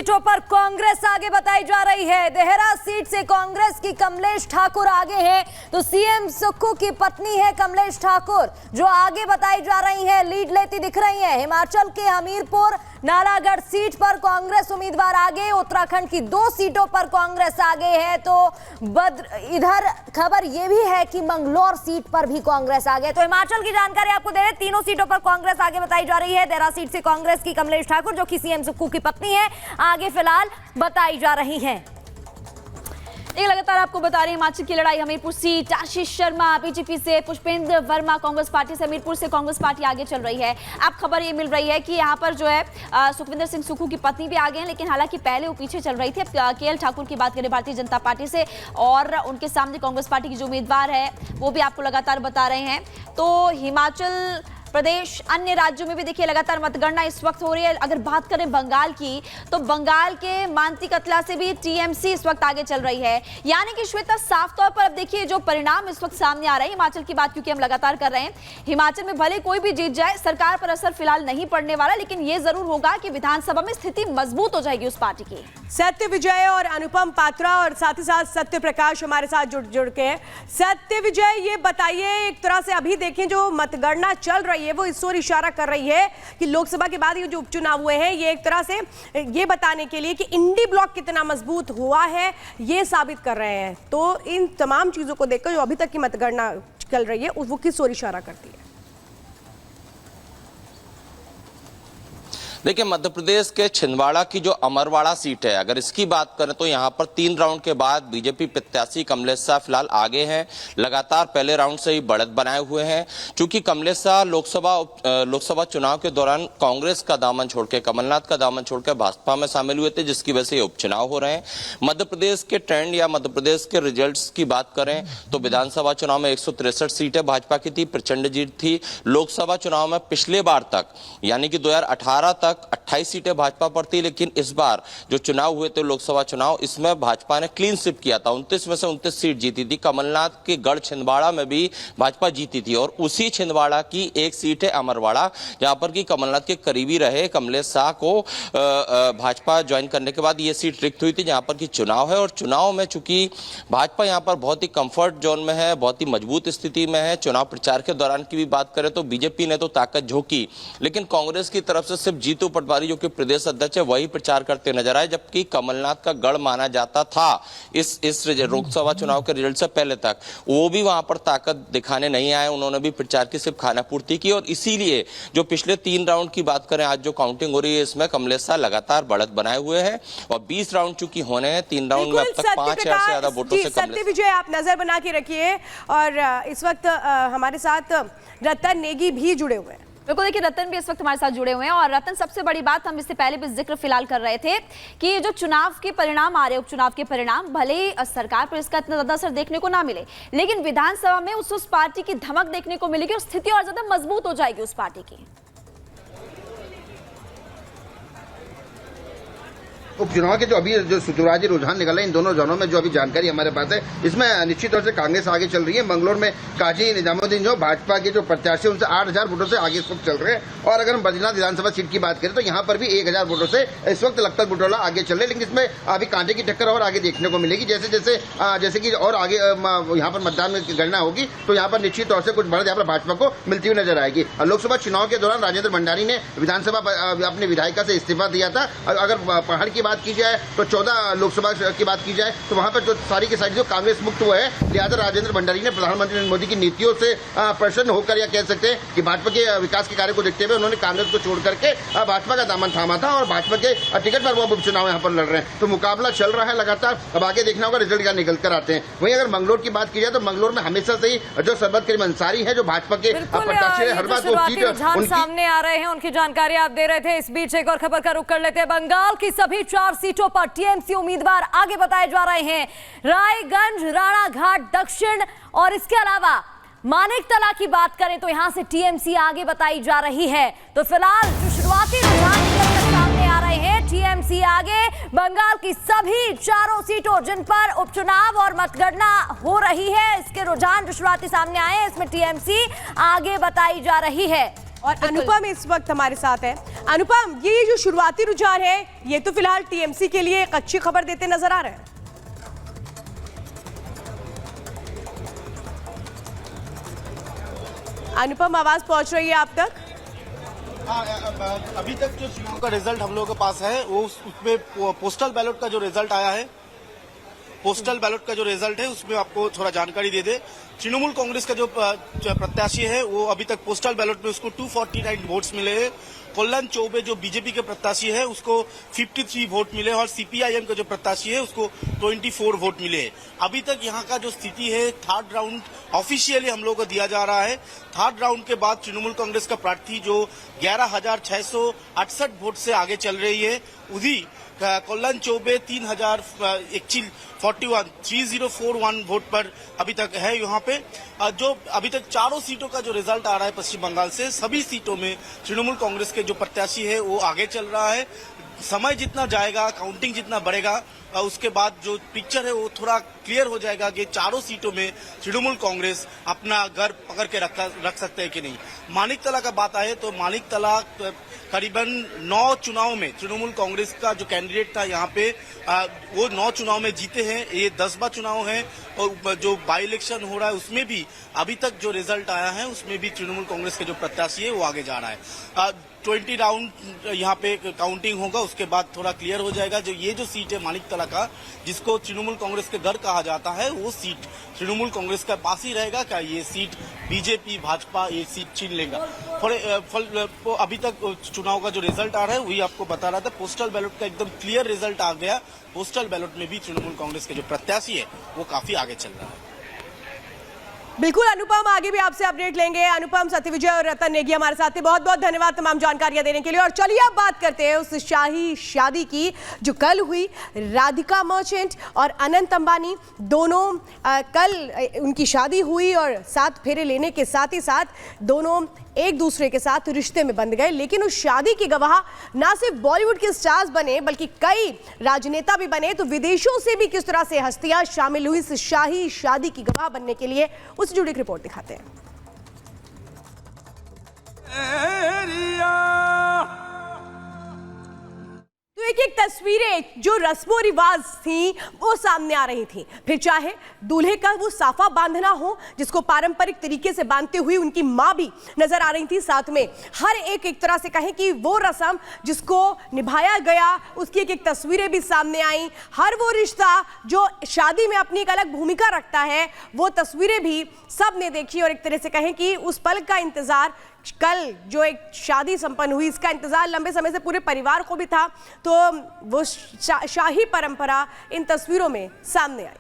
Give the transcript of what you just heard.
सीटों पर कांग्रेस आगे बताई जा रही है। देहरा सीट से कांग्रेस की कमलेश ठाकुर आगे हैं, तो सीएम सुक्खू की पत्नी है कमलेश ठाकुर जो आगे बताई जा रही है, लीड लेती दिख रही है। हिमाचल के हमीरपुर नालागढ़ सीट पर कांग्रेस उम्मीदवार आगे, उत्तराखंड की 2 सीटों पर कांग्रेस आगे है। तो इधर खबर यह भी है कि मंगलौर सीट पर भी कांग्रेस आगे। तो हिमाचल की जानकारी आपको दे रहे, तीनों सीटों पर कांग्रेस आगे बताई जा रही है। देहरा सीट से कांग्रेस की कमलेश ठाकुर जो कि सीएम सुक्खू की पत्नी है, आगे फिलहाल बताई जा रही हैं। एक लगातार आपको बता रहे हैं हिमाचल की लड़ाई, हमीरपुर सीट आशीष शर्मा बीजेपी से, पुष्पेंद्र वर्मा कांग्रेस पार्टी से, हमीरपुर से कांग्रेस पार्टी आगे चल रही है। अब खबर ये मिल रही है कि यहाँ पर जो है सुखविंदर सिंह सुक्खू की पत्नी भी आगे हैं, लेकिन हालांकि पहले वो पीछे चल रही थी। अब केएल ठाकुर की बात करें भारतीय जनता पार्टी से, और उनके सामने कांग्रेस पार्टी की जो उम्मीदवार है वो भी आपको लगातार बता रहे हैं। तो हिमाचल प्रदेश अन्य राज्यों में भी देखिए लगातार मतगणना इस वक्त हो रही है। अगर बात करें बंगाल की, तो बंगाल के मानती कतला से भी टीएमसी इस वक्त आगे चल रही है। यानी कि श्वेता साफ तौर पर अब देखिए जो परिणाम इस वक्त सामने आ रहे हैं, हिमाचल की बात क्योंकि हम लगातार कर रहे हैं, हिमाचल में भले कोई भी जीत जाए सरकार पर असर फिलहाल नहीं पड़ने वाला, लेकिन यह जरूर होगा कि विधानसभा में स्थिति मजबूत हो जाएगी उस पार्टी की। सत्य विजय और अनुपम पात्रा और साथ ही साथ सत्य प्रकाश हमारे साथ जुड़ के हैं। सत्य विजय, ये बताइए, एक तरह से अभी देखें जो मतगणना चल रही है वो इस ओर इशारा कर रही है कि लोकसभा के बाद ये जो उपचुनाव हुए हैं ये एक तरह से ये बताने के लिए कि इंडी ब्लॉक कितना मजबूत हुआ है ये साबित कर रहे हैं। तो इन तमाम चीजों को देखकर जो अभी तक की मतगणना चल रही है वो किस ओर इशारा करती है? देखिए, मध्य प्रदेश के छिंदवाड़ा की जो अमरवाड़ा सीट है, अगर इसकी बात करें तो यहाँ पर 3 राउंड के बाद बीजेपी प्रत्याशी कमलेश शाह फिलहाल आगे हैं। लगातार पहले राउंड से ही बढ़त बनाए हुए हैं। चूंकि कमलेश शाह लोकसभा चुनाव के दौरान कांग्रेस का दामन छोड़ के, कमलनाथ का दामन छोड़ के भाजपा में शामिल हुए थे, जिसकी वजह से ये उपचुनाव हो रहे हैं। मध्य प्रदेश के ट्रेंड या मध्य प्रदेश के रिजल्ट की बात करें तो विधानसभा चुनाव में 163 सीटें भाजपा की थी, प्रचंड जीत थी। लोकसभा चुनाव में पिछले बार तक यानी कि 2018 तक 28 सीटें भाजपा पर थी, लेकिन इस बार जो चुनाव हुए थे लोकसभा चुनाव, इसमें भाजपा ने क्लीन स्वीप किया था, 29 में से 29 सीट जीती थी। कमलनाथ के गढ़ छिंदवाड़ा में भी भाजपा जीती थी, और उसी छिंदवाड़ा की एक सीट है अमरवाड़ा, जहां पर कि कमलनाथ के करीबी रहे कमलेश शाह को भाजपा ज्वाइन करने के बाद ये सीट रिक्त हुई थी, जहां पर कि चुनाव है। और चुनाव में चूंकि भाजपा यहां पर बहुत ही कंफर्ट जोन में है, बहुत ही मजबूत स्थिति में है। चुनाव प्रचार के दौरान की भी बात करें तो बीजेपी ने तो ताकत झोंकी, लेकिन कांग्रेस की तरफ से सिर्फ जीतू पटवारी जो कि प्रदेश अध्यक्ष है वही प्रचार करते नजर आए, जबकि कमलनाथ का गढ़ माना जाता था इस लोकसभा चुनाव के रिजल्ट से पहले तक, वो भी वहां पर ताकत दिखाने नहीं आए। उन्होंने भी प्रचार की सिर्फ खानापूर्ति की, और इसीलिए जो पिछले 3 राउंड की बात करें, आज जो काउंटिंग हो रही है इसमें कमलेश शाह लगातार बढ़त बनाए हुए हैं, और 20 राउंड चूंकि होने हैं, 3 राउंड में अब तक 5000 से ज्यादा वोटों से सत्य विजय, आप नजर बना के रखिए। और इस वक्त हमारे साथ रतन नेगी भी जुड़े हुए हैं। बिल्कुल, देखिए रतन भी इस वक्त हमारे साथ जुड़े हुए हैं। और रतन, सबसे बड़ी बात हम इससे पहले भी जिक्र फिलहाल कर रहे थे कि जो चुनाव के परिणाम आ रहे हैं, उपचुनाव के परिणाम, भले ही सरकार पर इसका इतना ज्यादा असर देखने को ना मिले, लेकिन विधानसभा में उस पार्टी की धमक देखने को मिलेगी और स्थिति और ज्यादा मजबूत हो जाएगी उस पार्टी की। उपचुनाव के जो अभी जो शुरुआती रुझान निकला है इन दोनों जोनों में, जो अभी जानकारी हमारे पास है, इसमें निश्चित तौर से कांग्रेस आगे चल रही है। मंगलौर में काजी निजामुद्दीन जो भाजपा के जो प्रत्याशी उनसे 8000 वोटों से आगे इस वक्त चल रहे हैं। और अगर हम बद्रीनाथ विधानसभा सीट की बात करें तो यहाँ पर भी 1000 वोटों से इस वक्त लखपत बुटोला आगे चल रहे हैं, लेकिन इसमें अभी कांटे की टक्कर और आगे देखने को मिलेगी। जैसे कि और आगे यहाँ पर मतदान में गणना होगी तो यहाँ पर निश्चित तौर से कुछ बढ़त यहाँ पर भाजपा को मिलती हुई नजर आएगी। लोकसभा चुनाव के दौरान राजेंद्र भंडारी ने विधानसभा अपनी विधायिका से इस्तीफा दिया था। अगर पहाड़ की बात की जाए तो 14 लोकसभा की बात की जाए तो वहां पर जो सारी की सारी जो कांग्रेस मुक्त हुआ है, लिहाजा राजेंद्र भंडारी ने प्रधानमंत्री नरेंद्र मोदी की नीतियों से प्रसन्न होकर, या कह सकते हैं कि भाजपा के विकास के कार्य को देखते हुए उन्होंने कांग्रेस को छोड़ करके भाजपा का दामन थामा था, और भाजपा के टिकट पर वो उपचुनाव यहाँ पर लड़ रहे हैं। तो मुकाबला चल रहा है लगातार, अब आगे देखना होगा रिजल्ट क्या निकल कर आते हैं। वहीं अगर मंगलौर की बात की जाए तो मंगलौर में हमेशा से ही जो सरबत करीम अंसारी है, जो भाजपा के प्रत्याशी है, हर बात वो सीट सामने आ रहे हैं, उनकी जानकारी आप दे रहे थे। इस बीच एक और खबर का रुख कर लेते हैं। बंगाल की सभी 4 सीटों पर टीएमसी उम्मीदवार आगे बताए जा रहे हैं। रायगंज, राणाघाट दक्षिण और इसके अलावा मानिकतला की बात करें तो यहां से टीएमसी आगे बताई जा रही है। तो फिलहाल जो शुरुआती रुझान सामने आ रहे हैं, टीएमसी आगे। बंगाल की सभी 4 सीटों जिन पर उपचुनाव और मतगणना हो रही है, इसके रुझान जो शुरुआती सामने आए हैं, इसमें टीएमसी आगे बताई जा रही है। और अनुपम इस वक्त हमारे साथ है। अनुपम, ये जो शुरुआती रुझान है ये तो फिलहाल टीएमसी के लिए एक अच्छी खबर देते नजर आ रहे हैं। अनुपम, आवाज पहुंच रही है आप तक? अभी तक जो चुनाव का रिजल्ट हम लोगों के पास है वो उसमें पोस्टल बैलेट का जो रिजल्ट आया है, पोस्टल बैलेट का जो रिजल्ट है उसमें आपको थोड़ा जानकारी दे दे। तृणमूल कांग्रेस का जो प्रत्याशी है वो अभी तक पोस्टल बैलेट में उसको 249 वोट्स मिले हैं। कल्याण चौबे जो बीजेपी के प्रत्याशी है उसको 53 वोट मिले और सीपीआईएम का जो प्रत्याशी है उसको 24 वोट मिले। अभी तक यहाँ का जो स्थिति है, थर्ड राउंड ऑफिशियली हम लोग को दिया जा रहा है। थर्ड राउंड के बाद तृणमूल कांग्रेस का प्रार्थी जो 11,668 वोट से आगे चल रही है, उसी कल्याण चौबे 3041 वोट पर अभी तक है। यहाँ पे जो अभी तक चारों सीटों का जो रिजल्ट आ रहा है पश्चिम बंगाल से, सभी सीटों में तृणमूल कांग्रेस के जो प्रत्याशी है वो आगे चल रहा है। समय जितना जाएगा, काउंटिंग जितना बढ़ेगा, उसके बाद जो पिक्चर है वो थोड़ा क्लियर हो जाएगा कि चारों सीटों में तृणमूल कांग्रेस अपना घर पकड़ के रख सकते हैं कि नहीं। मानिकतला का बात आए तो मानिकतला करीबन 9 चुनाव में तृणमूल कांग्रेस का जो कैंडिडेट था यहाँ पे वो 9 चुनाव में जीते हैं। ये 10वां चुनाव है और जो बाई इलेक्शन हो रहा है उसमें भी अभी तक जो रिजल्ट आया है उसमें भी तृणमूल कांग्रेस के जो प्रत्याशी है वो आगे जा रहा है। 20 राउंड यहाँ पे काउंटिंग होगा, उसके बाद थोड़ा क्लियर हो जाएगा। जो ये जो सीट है मानिकतला का, जिसको तृणमूल कांग्रेस के गढ़ कहा जाता है, वो सीट तृणमूल कांग्रेस का पास ही रहेगा क्या ये सीट बीजेपी भाजपा ये सीट छीन लेगा? अभी तक चुनाव का जो रिजल्ट आ रहा है वही आपको बता रहा था। पोस्टल बैलेट का एकदम क्लियर रिजल्ट आ गया। पोस्टल बैलेट में भी तृणमूल कांग्रेस के जो प्रत्याशी है वो काफी आगे चल रहा है। बिल्कुल अनुपम, आगे भी आपसे अपडेट लेंगे। अनुपम, सत्यविजय और रतन नेगी हमारे साथ थे। बहुत बहुत धन्यवाद तमाम जानकारियां देने के लिए। और चलिए अब बात करते हैं उस शाही शादी की जो कल हुई। राधिका मर्चेंट और अनंत अंबानी दोनों कल उनकी शादी हुई और 7 फेरे लेने के साथ ही साथ दोनों एक दूसरे के साथ रिश्ते में बंध गए। लेकिन उस शादी के गवाह ना सिर्फ बॉलीवुड के स्टार्स बने बल्कि कई राजनेता भी बने। तो विदेशों से भी किस तरह से हस्तियां शामिल हुई इस शाही शादी की गवाह बनने के लिए, उससे जुड़ी एक रिपोर्ट दिखाते हैं। तो एक तस्वीरें जो रस्मो रिवाज थी वो सामने आ रही थी। फिर चाहे दूल्हे का वो साफा बांधना हो जिसको पारंपरिक तरीके से बांधते हुए उनकी मां भी नजर आ रही थी, साथ में हर एक तरह से कहें कि वो रस्म जिसको निभाया गया उसकी एक तस्वीरें भी सामने आई। हर वो रिश्ता जो शादी में अपनी एक अलग भूमिका रखता है वो तस्वीरें भी सबने देखी। और एक तरह से कहें कि उस पल का इंतजार, कल जो एक शादी संपन्न हुई इसका इंतजार लंबे समय से पूरे परिवार को भी था। तो वो शाही परंपरा इन तस्वीरों में सामने आई।